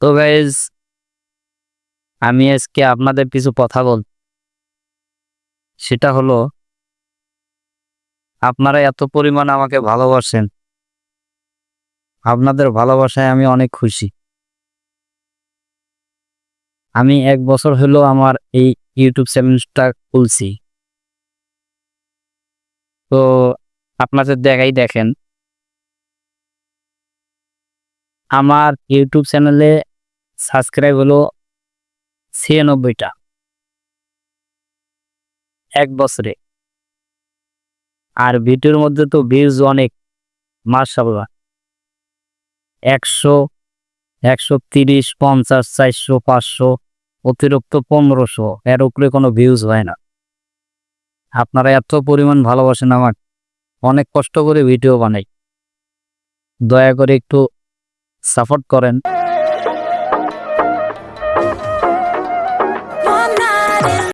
তো গাইজ, আমি আজকে আপনাদের কিছু কথা বল, সেটা হলো আপনারা এত পরিমাণ আমাকে ভালোবাসেন। আপনাদের ভালোবাসায় আমি অনেক খুশি। আমি 1 বছর হলো আমার এই ইউটিউব চ্যানেলটা খুলছি। তো আপনাদের দেখেন, আমার ইউটিউব চ্যানেলে সাবস্ক্রাইব হলো 96টা 1 বছরে। আর ভিডিওর মধ্যে তো ভিউজ অনেক, মাশাআল্লাহ। 100, 130, 50, 400, 500, অতিরিক্ত 1500, এর উপরে কোনো ভিউজ হয় না। আপনারা এত পরিমাণ ভালোবাসেন আমাকে, অনেক কষ্ট করে ভিডিও বানাই। দয়া করে একটু সাপোর্ট করেন।